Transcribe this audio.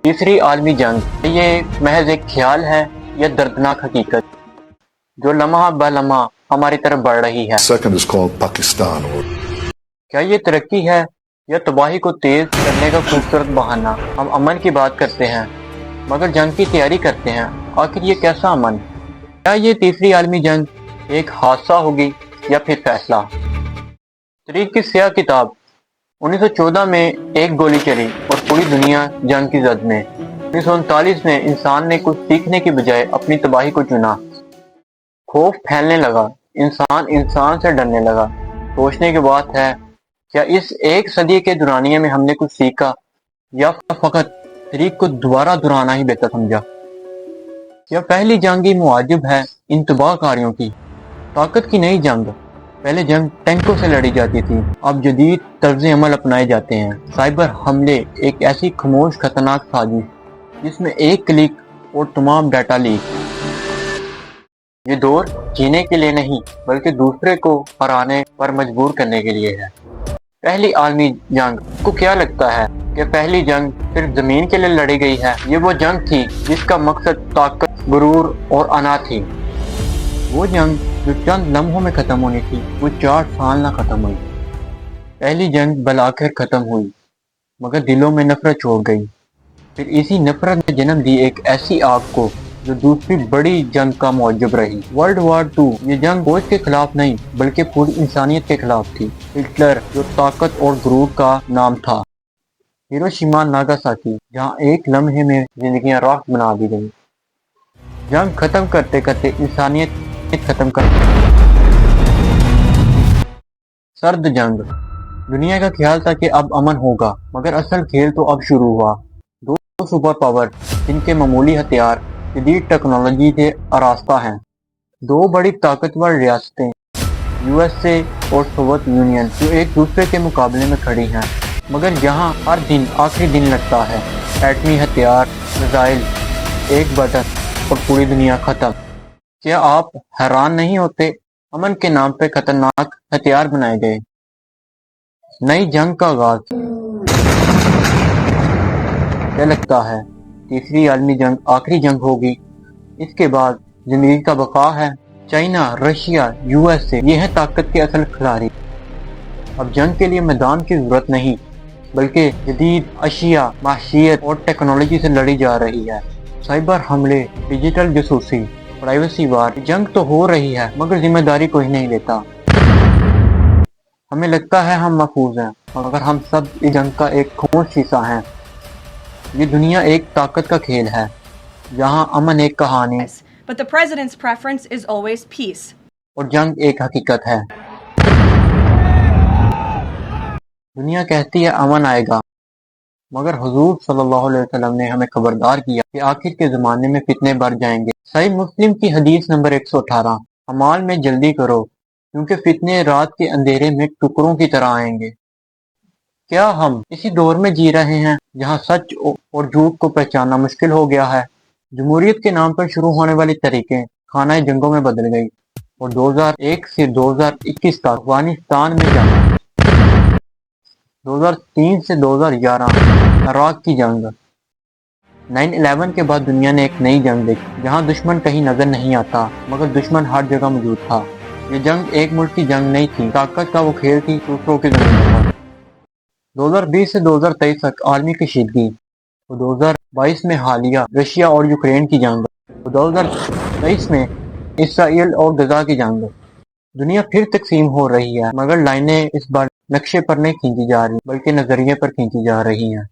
تیسری عالمی جنگ یہ محض ایک خیال ہے یا دردناک حقیقت جو لمحہ بہ لمحہ ہماری طرف بڑھ رہی ہے؟ Second is called Pakistan. کیا یہ ترقی ہے یا تباہی کو تیز کرنے کا خوبصورت بہانہ؟ ہم امن کی بات کرتے ہیں مگر جنگ کی تیاری کرتے ہیں، آخر یہ کیسا امن؟ کیا یہ تیسری عالمی جنگ ایک حادثہ ہوگی یا پھر فیصلہ؟ تاریخ کی سیاہ کتاب 1914 میں ایک گولی چلی اور پوری دنیا جنگ کی زد میں۔ 1939 میں انسان نے کچھ سیکھنے کی بجائے اپنی تباہی کو چنا۔ خوف پھیلنے لگا، انسان سے ڈرنے لگا۔ سوچنے کی بات ہے، کیا اس ایک صدی کے دورانیے میں ہم نے کچھ سیکھا یا فقط تاریخ کو دوبارہ دہرانا ہی بہتر سمجھا؟ کیا پہلی جنگ ہی معجب ہے ان تباہ کاریوں کی؟ طاقت کی نئی جنگ۔ پہلے جنگ ٹینکوں سے لڑی جاتی تھی، اب جدید طرز عمل اپنائے جاتے ہیں۔ سائبر حملے ایک ایسی خاموش خطرناک سازش جس میں ایک کلک اور تمام ڈیٹا لیک۔ یہ دور جینے کے لیے نہیں بلکہ دوسرے کو ہرانے پر مجبور کرنے کے لیے ہے۔ پہلی عالمی جنگ کو کیا لگتا ہے کہ پہلی جنگ صرف زمین کے لیے لڑی گئی ہے؟ یہ وہ جنگ تھی جس کا مقصد طاقت، غرور اور انا تھی۔ وہ جنگ جو چند لمحوں میں ختم ہونی تھی وہ 4 سال نہ ختم ہوئی۔ پہلی جنگ بالآخر ختم ہوئی مگر دلوں میں نفرت چھوڑ گئی۔ پھر اسی نفرت نے جنم دی ایک ایسی آگ کو جو دوسری بڑی جنگ کا موجب رہی۔ ورلڈ وار 2 یہ جنگ فوج کے خلاف نہیں بلکہ پوری انسانیت کے خلاف تھی۔ ہٹلر جو طاقت اور غرور کا نام تھا، ہیروشیما ناگاساکی جہاں ایک لمحے میں زندگیاں راکھ بنا دی گئیں۔ جنگ ختم کرتے کرتے انسانیت ختم کر سرد جنگ۔ دنیا کا خیال تھا کہ اب امن ہوگا مگر اصل کھیل تو اب شروع ہوا۔ دو سپر پاور جن کے معمولی ہتھیار جدید ٹیکنالوجی سے آراستہ ہیں، دو بڑی طاقتور ریاستیں یو ایس اے اور سوویت یونین جو ایک دوسرے کے مقابلے میں کھڑی ہیں، مگر یہاں ہر دن آخری دن لگتا ہے۔ ایٹمی ہتھیار، میزائل، ایک بٹن اور پوری دنیا ختم۔ کیا آپ حیران نہیں ہوتے؟ امن کے نام پہ خطرناک ہتھیار بنائے گئے۔ نئی جنگ کا آغاز۔ کیا لگتا ہے تیسری عالمی جنگ آخری جنگ ہوگی؟ اس کے بعد زندگی کا بقا ہے؟ China, Russia, U S A یہ ہیں طاقت کے اصل کھلاڑی۔ اب جنگ کے لیے میدان کی ضرورت نہیں بلکہ جدید اشیاء، معیشت اور ٹیکنالوجی سے لڑی جا رہی ہے۔ سائبر حملے، ڈیجیٹل جاسوسی، پرائیویسی وار۔ جنگ تو ہو رہی ہے مگر ذمہ داری کوئی نہیں لیتا۔ ہمیں لگتا ہے ہم محفوظ ہیں مگر ہم سب اس جنگ کا ایک خاموش حصہ ہیں۔ یہ دنیا ایک طاقت کا کھیل ہے جہاں امن ایک کہانی But the president's preference is always peace. اور جنگ ایک حقیقت ہے۔ دنیا کہتی ہے امن آئے گا مگر حضور صلی اللہ علیہ وسلم نے ہمیں خبردار کیا کہ آخر کے زمانے میں فتنے بڑھ جائیں گے۔ صحیح مسلم کی حدیث نمبر 118، اعمال میں جلدی کرو کیونکہ فتنے رات کے اندھیرے میں ٹکڑوں کی طرح آئیں گے۔ کیا ہم اسی دور میں جی رہے ہیں جہاں سچ اور جھوٹ کو پہچاننا مشکل ہو گیا ہے؟ جمہوریت کے نام پر شروع ہونے والی تحریکیں خانہ جنگوں میں بدل گئی اور 2001 سے 2021 تک افغانستان میں جنگ، 2003 سے 2011 عراق کی جنگ، 9/11 کے بعد دنیا نے ایک نئی جنگ دیکھی جہاں دشمن کہیں نظر نہیں آتا مگر دشمن ہر جگہ موجود تھا۔ یہ جنگ ایک ملک کی جنگ نہیں تھی، طاقت کا وہ کھیل تھی دوسروں کی زمین پر۔ 2020 سے 2023 تک عالمی کشیدگی، 2022 میں حالیہ رشیا اور یوکرین کی جنگ، 2023 میں اسرائیل اور غزہ کی جنگ۔ دنیا پھر تقسیم ہو رہی ہے مگر لائنیں اس بار نقشے پر نہیں کھینچی جا رہی بلکہ نظریے پر کھینچی جا رہی ہیں۔